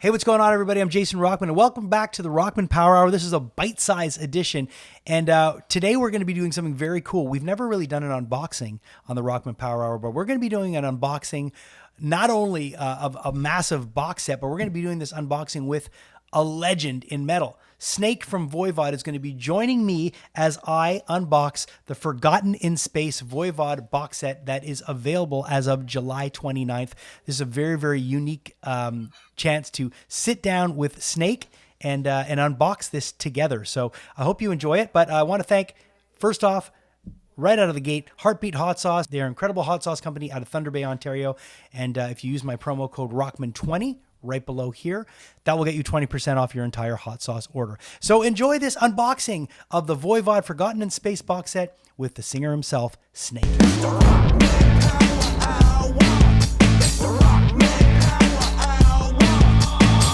Hey, what's going on, everybody? I'm Jason Rockman, and welcome back to the Rockman Power Hour. This is a bite-sized edition, and today we're going to be doing something very cool. We've never really done an unboxing on the Rockman Power Hour, but we're going to be doing an unboxing not only of a massive box set, but we're going to be doing this unboxing with a legend in metal. Snake from Voivod is going to be joining me as I unbox the Forgotten in Space Voivod box set that is available as of July 29th. This is a very, very unique chance to sit down with Snake and unbox this together. So I hope you enjoy it. But I want to thank, first off, right out of the gate, Heartbeat Hot Sauce. They're an incredible hot sauce company out of Thunder Bay, Ontario. And if you use my promo code ROCKMAN20, right below here, that will get you 20% off your entire hot sauce order. So enjoy this unboxing of the Voivod Forgotten in Space box set with the singer himself, Snake.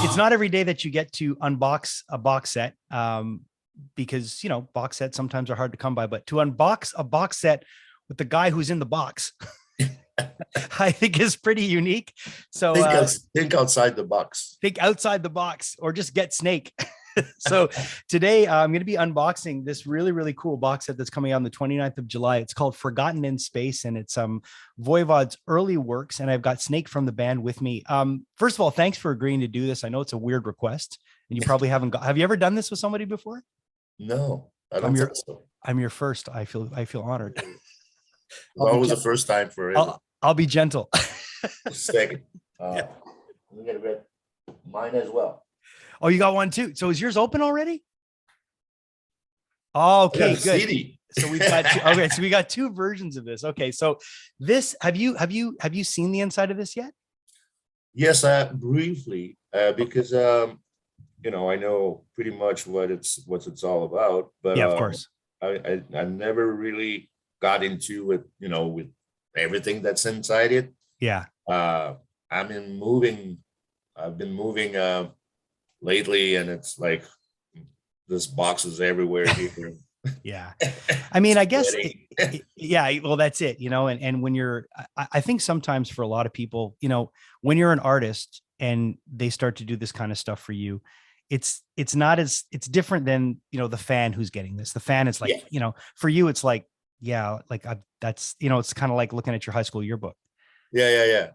It's not every day that you get to unbox a box set because, you know, box sets sometimes are hard to come by, but to unbox a box set with the guy who's in the box, I think is pretty unique. So think outside the box. Think outside the box, or just get Snake. So today I'm going to be unboxing this really, really cool box set that's coming out on the 29th of July. It's called Forgotten in Space, and it's Voivod's early works. And I've got Snake from the band with me. First of all, thanks for agreeing to do this. I know it's a weird request, and you probably haven't have you ever done this with somebody before? No, I don't think so. I'm your first. I feel honored. Well, it was the first time for it. I'll be gentle. Second. Let me get a bit. Mine as well. Oh, you got one too. So is yours open already? Okay, good. CD. So we've got two, okay. So we got two versions of this. Okay, so this have you seen the inside of this yet? Yes, briefly, because you know, I know pretty much what it's all about. But yeah, of course. I never really got into it, you know, with everything that's inside it. Yeah. I've been moving lately, and it's like this boxes everywhere here. Yeah. I mean, I guess, yeah, well, that's it, you know, and when you're, I think sometimes for a lot of people, you know, when you're an artist and they start to do this kind of stuff for you, it's different than, you know, the fan who's getting this. The fan is like, yeah, you know, for you, it's like, yeah, like that's, you know, it's kind of like looking at your high school yearbook. Yeah.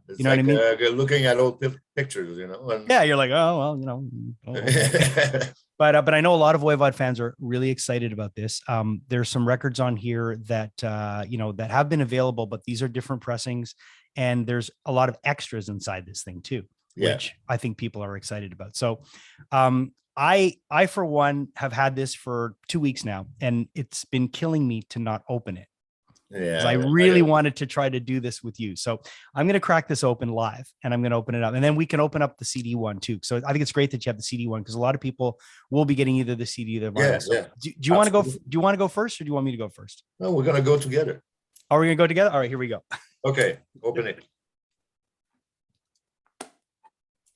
It's, you know, like, what I mean? Looking at old pictures, you know. And yeah, you're like, oh well, you know. Oh, okay. But I know a lot of Voivod fans are really excited about this. There's some records on here that you know, that have been available, but these are different pressings, and there's a lot of extras inside this thing too, which I think people are excited about. So, I for one have had this for 2 weeks now, and it's been killing me to not open it. Yeah, I really wanted to try to do this with you. So I'm going to crack this open live, and I'm going to open it up, and then we can open up the CD one too. So I think it's great that you have the CD one, because a lot of people will be getting either the CD or the vinyl. Yeah, so yeah. Do you want to go? Do you want to go first, or do you want me to go first? No, we're going to go together. Are we going to go together? All right, here we go. Okay, open it.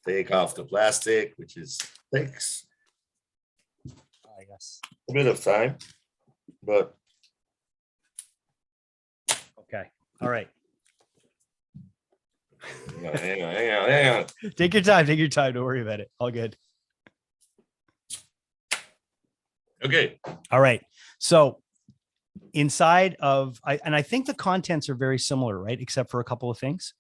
Take off the plastic, which is takes I guess a bit of time, but okay. All right. Hang on. Take your time. Take your time. Don't worry about it. All good. Okay. All right. So inside of, I think the contents are very similar, right? Except for a couple of things.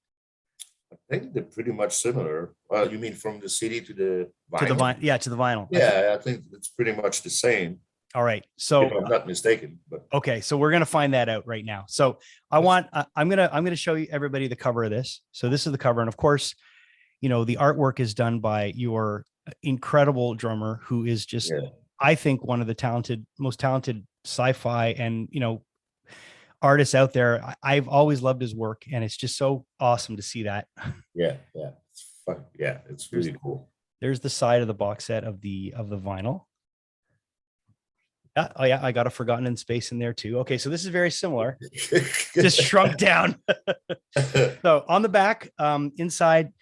I think they're pretty much similar. You mean from the CD to the vinyl? To the vinyl, yeah, to the vinyl. Yeah, I think it's pretty much the same. All right. So if I'm not mistaken, but okay, so we're gonna find that out right now. So I'm gonna show you everybody the cover of this. So this is the cover, and of course, you know, the artwork is done by your incredible drummer, who is just, I think, one of the most talented sci-fi and, you know, artists out there. I've always loved his work, and it's just so awesome to see that. Yeah, it's fun. Yeah, it's really cool. There's the side of the box set of the vinyl. Yeah, oh yeah, I got a Forgotten in Space in there too. Okay, so this is very similar, just shrunk down. So on the back, inside,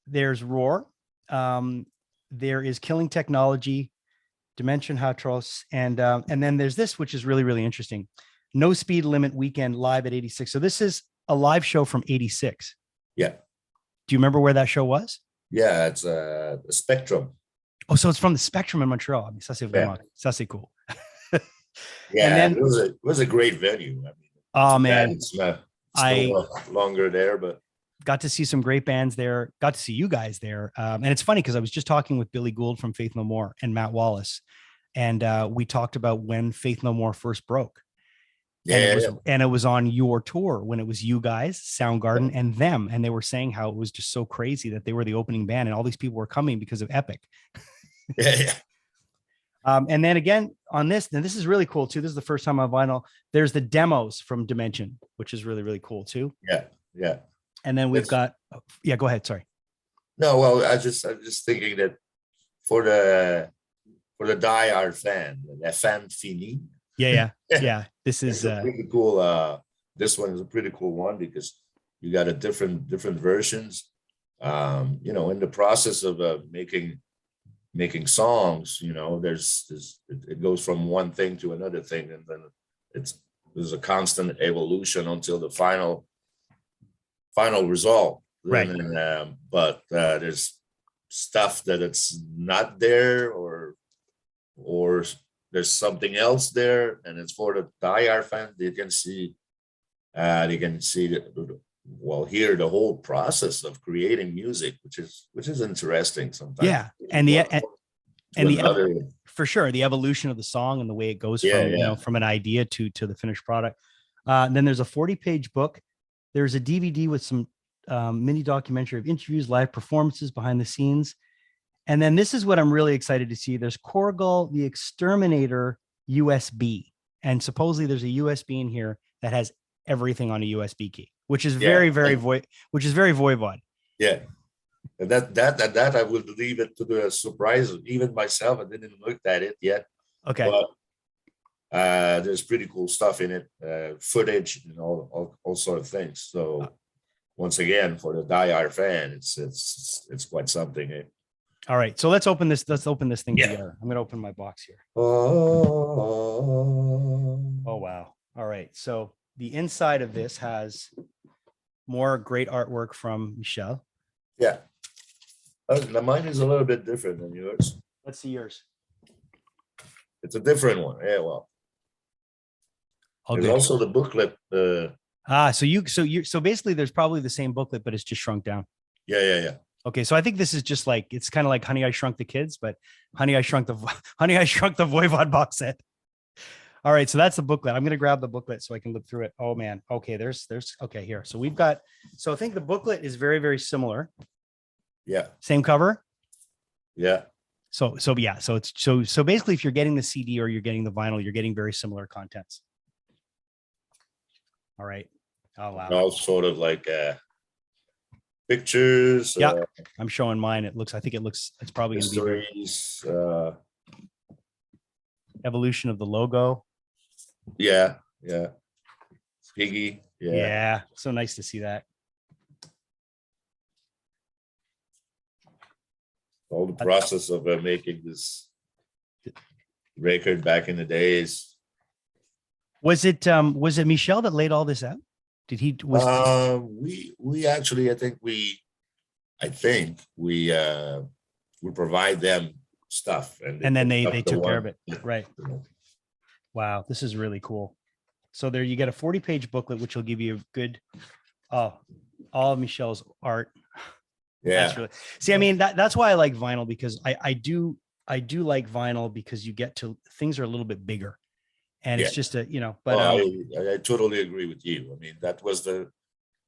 there's Roar. There is Killing Technology, Dimension Hatros, and then there's this, which is really, really interesting. No Speed Limit Weekend live at 86. So this is a live show from 86. Yeah. Do you remember where that show was? Yeah, it's a Spectrum. Oh, so it's from the Spectrum in Montreal. I mean, Yeah, ça c'est cool. And yeah, then, it was a great venue. I mean, oh too bad man, it's not it's no I longer there, but got to see some great bands there. Got to see you guys there, and it's funny because I was just talking with Billy Gould from Faith No More and Matt Wallace, and we talked about when Faith No More first broke, and yeah, yeah, it was on your tour when it was you guys, Soundgarden, and them, and they were saying how it was just so crazy that they were the opening band, and all these people were coming because of Epic. yeah, yeah, And then again on this, and this is really cool too. This is the first time on vinyl. There's the demos from Dimension, which is really really cool too. yeah, yeah. And then we've It's got, yeah, go ahead. Sorry. no, well, I'm just thinking that for the die-hard fan, la fan fini. Yeah, yeah. This is It's a pretty cool. This one is a pretty cool one because you got a different versions. In the process of making songs, it goes from one thing to another thing, and then there's a constant evolution until the final result. right. But there's stuff that it's not there, or there's something else there, and it's for the diehard fan. They can see hear the whole process of creating music, which is interesting sometimes. Yeah. And To the another, for sure the evolution of the song and the way it goes yeah, from, yeah, from an idea to the finished product. And then there's a 40-page book. There's a DVD with some mini documentary of interviews, live performances, behind the scenes. And then this is what I'm really excited to see. There's Korgal the Exterminator USB. And supposedly there's a USB in here that has everything on a USB key, which is very, very which is very Voivod. yeah. And that I will leave it to the surprise. Even myself, I didn't look at it yet. Okay. But there's pretty cool stuff in it, footage and all sort of things. So once again, for the diehard fan, it's quite something. Eh? All right. So let's open this thing Yeah. together. I'm gonna open my box here. Oh, Oh wow. All right. So the inside of this has more great artwork from Michel. yeah. Now mine is a little bit different than yours. Let's see yours. It's a different one. Yeah, well. Oh, There's good. also the booklet. So basically there's probably the same booklet, but it's just shrunk down. Yeah. Okay. So I think this is just like, it's kind of like Honey, I Shrunk the Kids, but Honey, I Shrunk the Voivod box set. All right. So that's the booklet. I'm going to grab the booklet so I can look through it. Oh man. Okay. There's okay here. So we've got, so I think the booklet is very, very similar. Yeah. Same cover. Yeah. So yeah. So it's, so basically if you're getting the CD or you're getting the vinyl, you're getting very similar contents. All right. Oh wow. All sort of like pictures. Yeah. I'm showing mine. I think it's probably going to be histories. evolution of the logo. Yeah. Piggy. Yeah. So nice to see that. All the process of making this record back in the days. Was it Michel that laid all this out? Did he We actually I think we provide them stuff and then they took care of it. Yeah. Right. Wow, this is really cool. So there you get a 40-page booklet, which will give you a good all of Michel's art. Yeah. That's really, see, I mean, that's why I like vinyl, because I do like vinyl because you get to, things are a little bit bigger. And it's just but I totally agree with you. I mean, that was the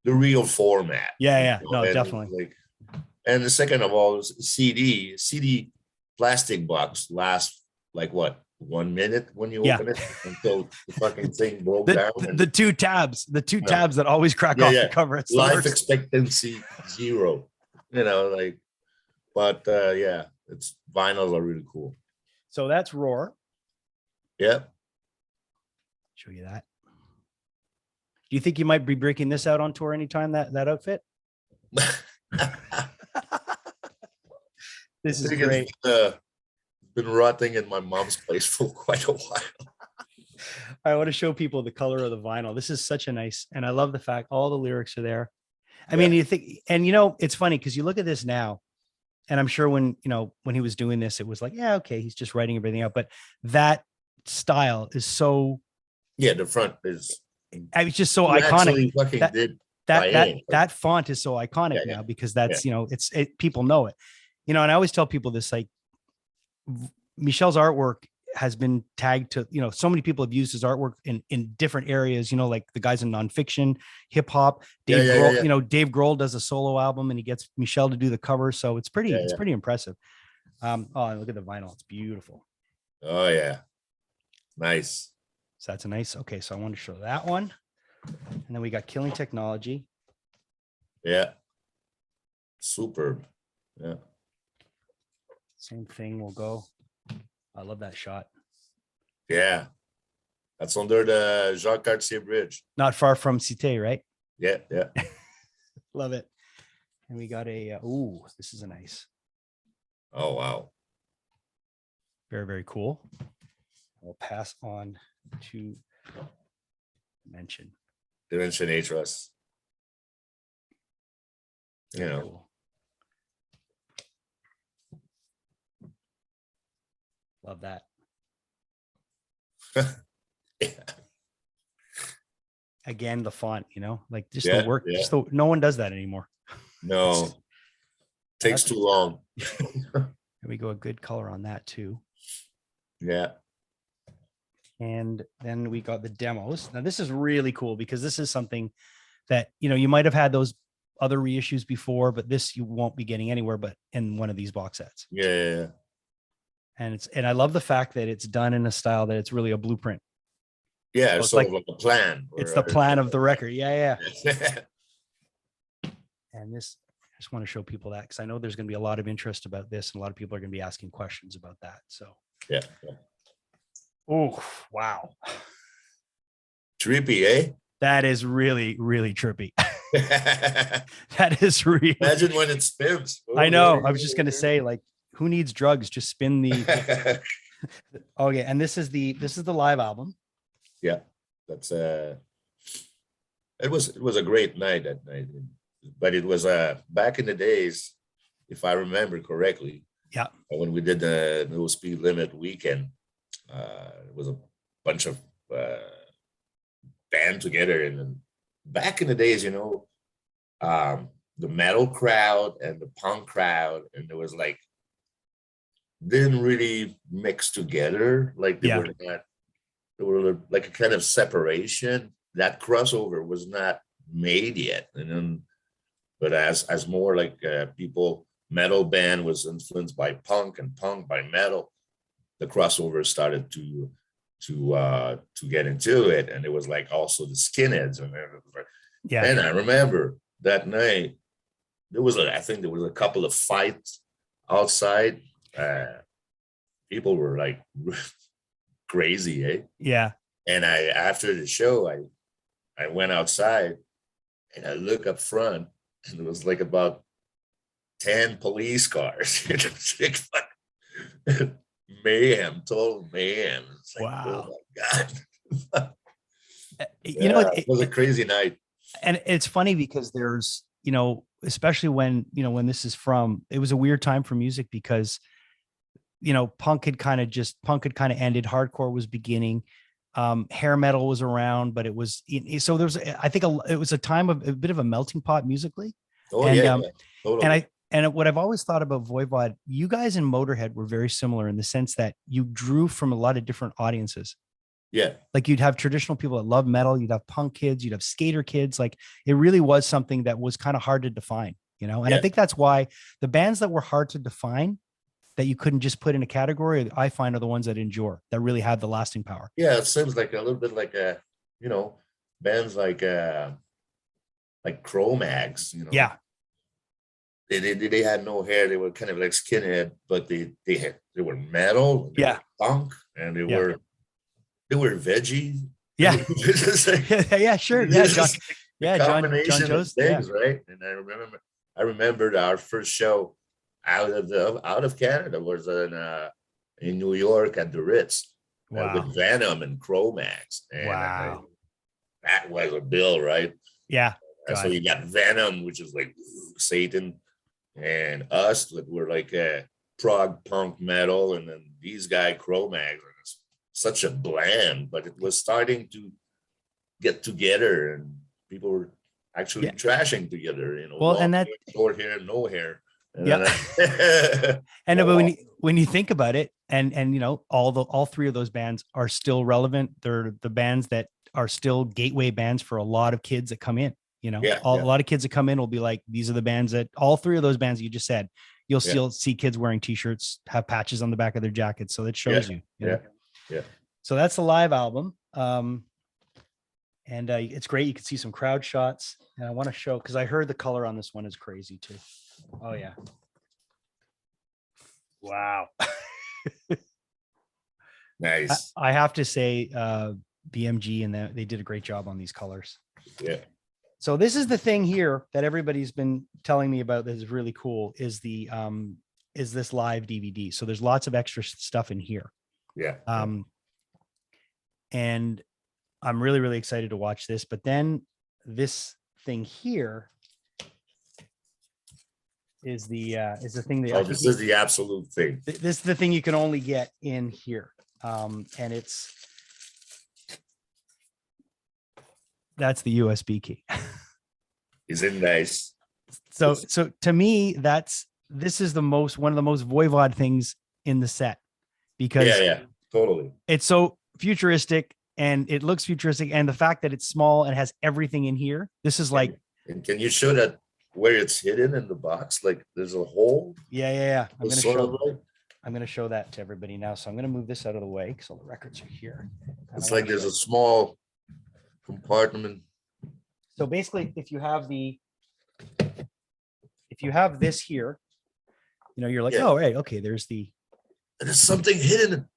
real format. Yeah. No, and definitely. And the second of all, CD plastic box lasts like what, 1 minute when you open it until the fucking thing broke down. The two tabs that always crack off the cover. It's life expectancy 0. But it's vinyls are really cool. So that's Roar. Yeah. Show you that. Do you think you might be breaking this out on tour anytime, that outfit? This is great. It's been rotting in my mom's place for quite a while. I want to show people the color of the vinyl. This is such a nice, and I love the fact all the lyrics are there. I mean, you think, and it's funny because you look at this now And I'm sure when, when he was doing this, it was like, yeah, okay, he's just writing everything out. But that style is so, Yeah, the front is it's just so you iconic. actually fucking That did that by that hand. that font is so iconic Yeah, yeah, now because yeah, that's, people know it. And I always tell people this, like, Michel's artwork has been tagged to, so many people have used his artwork in different areas, like the guys in nonfiction, hip hop, yeah, Dave yeah, Grohl, yeah, yeah, Dave Grohl does a solo album and he gets Michel to do the cover. So it's yeah, pretty, it's yeah. pretty impressive. Oh, look at the vinyl. It's beautiful. Oh yeah, nice. So that's a nice, okay. So I want to show that one. And then we got Killing Technology. Yeah, superb. Yeah, Same thing will go. I love that shot. yeah. That's under the Jacques Cartier Bridge. Not far from Cité, right? Yeah, yeah. Love it. And we got a, this is a nice, Oh wow. very, very cool. I'll pass on to mention. Dimension Atlas. You know. Cool. Love that. Yeah. Again, the font, like just Yeah, the work, yeah. no one does that anymore. No, takes too long. There we go. A good color on that too. Yeah. And then we got the demos. Now this is really cool because this is something that, you might have had those other reissues before, but this you won't be getting anywhere but in one of these box sets. Yeah, yeah, yeah. And I love the fact that it's done in a style that it's really a blueprint. Yeah, So it's sort of like a plan. It's the plan of the record. Yeah. Yeah. And this, I just want to show people that because I know there's going to be a lot of interest about this and a lot of people are going to be asking questions about that. So, Yeah. oh, wow. Trippy, eh? That is really, really trippy. That is really. Imagine when it spins. I know. I was just going to say, like, who needs drugs? Just spin the. Okay, and this is the live album. Yeah, that's it was a great night that night, but it was back in the days, if I remember correctly. Yeah, when we did the No Speed Limit weekend, it was a bunch of band together, and then back in the days, the metal crowd and the punk crowd, and there was like didn't really mix together, like they were not. There were like a kind of separation. That crossover was not made yet, and then, but as more like people, metal band was influenced by punk and punk by metal, the crossover started to get into it, and it was like also the skinheads, and yeah. And I remember that night I think there was a couple of fights outside. People were like crazy, eh? Yeah. And after the show, I went outside and I look up front, and it was like about 10 police cars. It's like mayhem, total mayhem. It's like, Wow. oh my God. It was a crazy night. And it's funny because there's, especially when, when this is from, it was a weird time for music because, punk had kind of ended. Hardcore was beginning. Hair metal was around, but it was, so there was, I think it was a time of a bit of a melting pot musically. Oh, and, yeah, totally. And what I've always thought about Voivod, you guys in Motorhead were very similar in the sense that you drew from a lot of different audiences. Yeah. Like you'd have traditional people that love metal, you'd have punk kids, you'd have skater kids. Like it really was something that was kind of hard to define, And I think that's why the bands that were hard to define, that you couldn't just put in a category, I find are the ones that endure, that really have the lasting power. Yeah, it seems like a little bit like bands like Cro-Mags, Yeah. They had no hair. They were kind of like skinhead, but they were metal. They were punk, and they were veggie. Yeah. Yeah, sure. Yeah, John Joe's things, right? And I remember our first show out of Canada was in New York at the Ritz. Wow. With Venom and Cro-Mags. And wow. That was a bill, right? Yeah. So you got Venom, which is like Satan. and us that were like a prog punk metal, and then these guy Cro-Mags are such a blend, but it was starting to get together, and people were actually Yeah. trashing together, Well, long and that, hair, short hair, no hair. And yeah. then And but when you think about it, and all three of those bands are still relevant. They're the bands that are still gateway bands for a lot of kids that come in. yeah, A lot of kids that come in will be like, these are the bands that all three of those bands you just said. You'll yeah, still see kids wearing t-shirts, have patches on the back of their jackets. So that shows you. yeah, yeah. So that's the live album. And it's great. You can see some crowd shots. And I want to show, because I heard the color on this one is crazy too. Oh yeah. Wow. Nice. I have to say, BMG and they did a great job on these colors. Yeah. So this is the thing here that everybody's been telling me about that is really cool is this live DVD. So there's lots of extra stuff in here. Yeah. And I'm really, really excited to watch this. But then this thing here is the thing that this is the absolute thing. This is the thing you can only get in here. And that's the USB key. Isn't nice? So to me, this is one of the most Voivod things in the set, because yeah, totally. It's so futuristic and it looks futuristic, and the fact that it's small and has everything in here. This is like. And can you show that where it's hidden in the box? Like there's a hole. Yeah. I'm going to show that to everybody now. So I'm going to move this out of the way because all the records are here. It's like there's a small compartment. So basically, if you have this here, you're like, oh, right, okay, there's there's something hidden.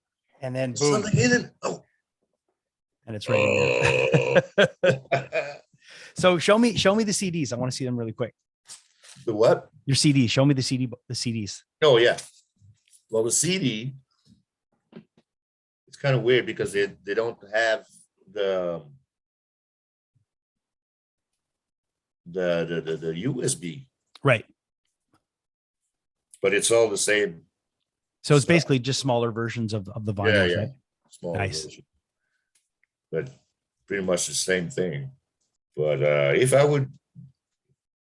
And then boom. Something hidden. Oh. And it's right in there. So show me the CDs. I want to see them really quick. The what? Your CDs. Show me the CDs. Oh yeah. Well, the CD, it's kind of weird because they don't have the USB. Right. But it's all the same. So it's basically just smaller versions of the vinyl. Yeah. Right? Smaller nice. Version. But pretty much the same thing. But if I would,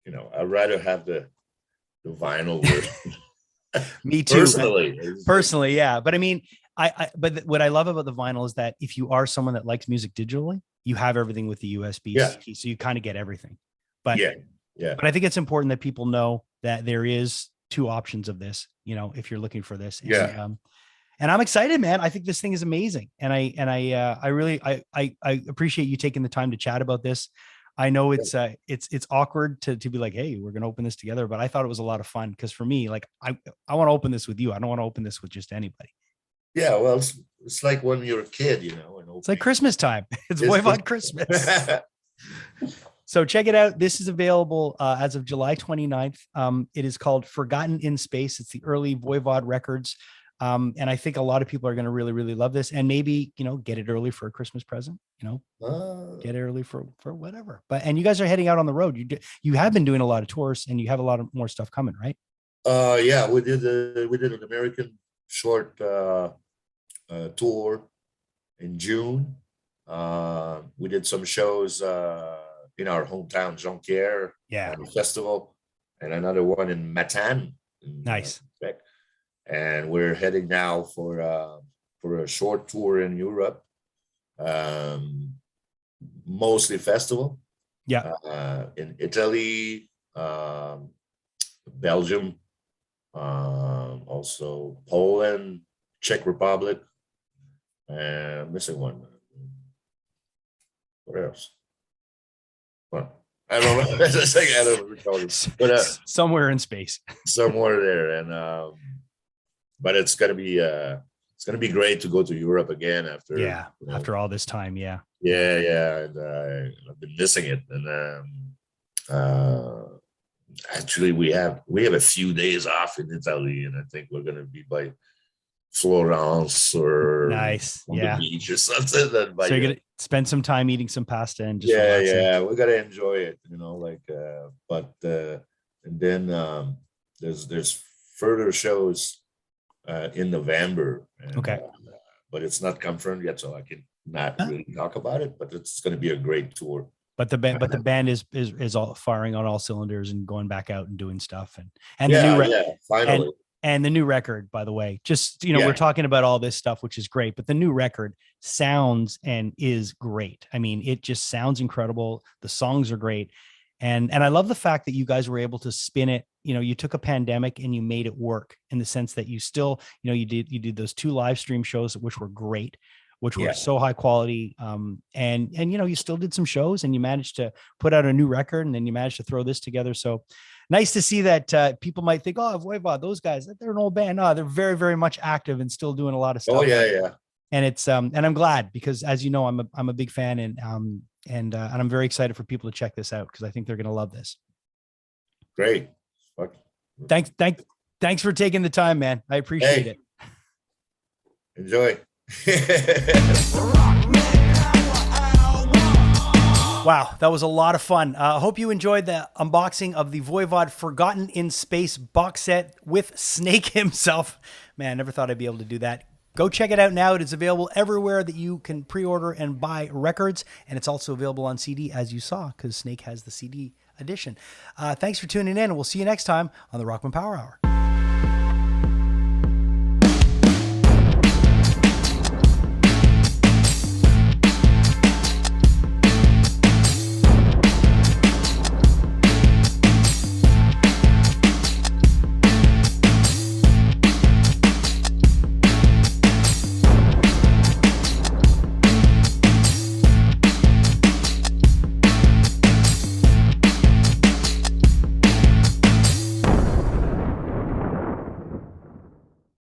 I'd rather have the vinyl version. Me too. Personally, yeah. But I mean, but what I love about the vinyl is that if you are someone that likes music digitally, you have everything with the USB key, so you kind of get everything. But yeah. But I think it's important that people know that there is two options of this, if you're looking for this. And I'm excited, man. I think this thing is amazing. And I really appreciate you taking the time to chat about this. I know it's awkward to be like, hey, we're going to open this together, but I thought it was a lot of fun because for me, like, I want to open this with you. I don't want to open this with just anybody. Yeah. Well, it's like when you're a kid, it's like Christmas time. It's Voivod Christmas. So check it out. This is available as of July 29th. It is called Forgotten in Space. It's the early Voivod records. And I think a lot of people are going to really, really love this, and maybe, get it early for a Christmas present, get it early for whatever. And you guys are heading out on the road. You have been doing a lot of tours, and you have a lot of more stuff coming, right? Yeah, we did an American short tour in June. We did some shows in our hometown, Jonquière, festival, and another one in Matan. Nice. And we're heading now for a short tour in Europe, mostly festival. Yeah. In Italy, Belgium, also Poland, Czech Republic, and missing one. What else? Well, I don't know. I don't know. But somewhere in space. Somewhere there, and but it's gonna be great to go to Europe again after all this time. Yeah. And I've been missing it, and actually we have a few days off in Italy, and I think we're gonna be by Florence or nice, on the beach or something. So you're gonna spend some time eating some pasta and just we gotta enjoy it, and then there's further shows in November, and, Okay. but it's not confirmed yet, so I can not Huh? really talk about it. But it's going to be a great tour. But the band is all firing on all cylinders and going back out and doing stuff, and the Yeah, new yeah, and finally. and the new record, by the way, just we're Yeah, talking about all this stuff, which is great, but the new record sounds and is great. I mean, it just sounds incredible. The songs are great. And I love the fact that you guys were able to spin it. You took a pandemic and you made it work, in the sense that you still, you did those 2 live stream shows, which were great, which were yeah. so high quality. And you still did some shows, and you managed to put out a new record, and then you managed to throw this together. So nice to see that. People might think, oh, Voivod, those guys, they're an old band. No, they're very, very much active and still doing a lot of Oh stuff. yeah, yeah. And it's and I'm glad, because, as you know, I'm a big fan, and I'm very excited for people to check this out, because I think they're going to love this. Great. Fuck. Thanks for taking the time, man. I appreciate it. Enjoy. Wow, that was a lot of fun. I hope you enjoyed the unboxing of the Voivod Forgotten in Space box set with Snake himself. Man, never thought I'd be able to do that. Go check it out now. It is available everywhere that you can pre-order and buy records, and it's also available on CD, as you saw, because Snake has the CD edition. Thanks for tuning in, and we'll see you next time on the Rockman Power Hour.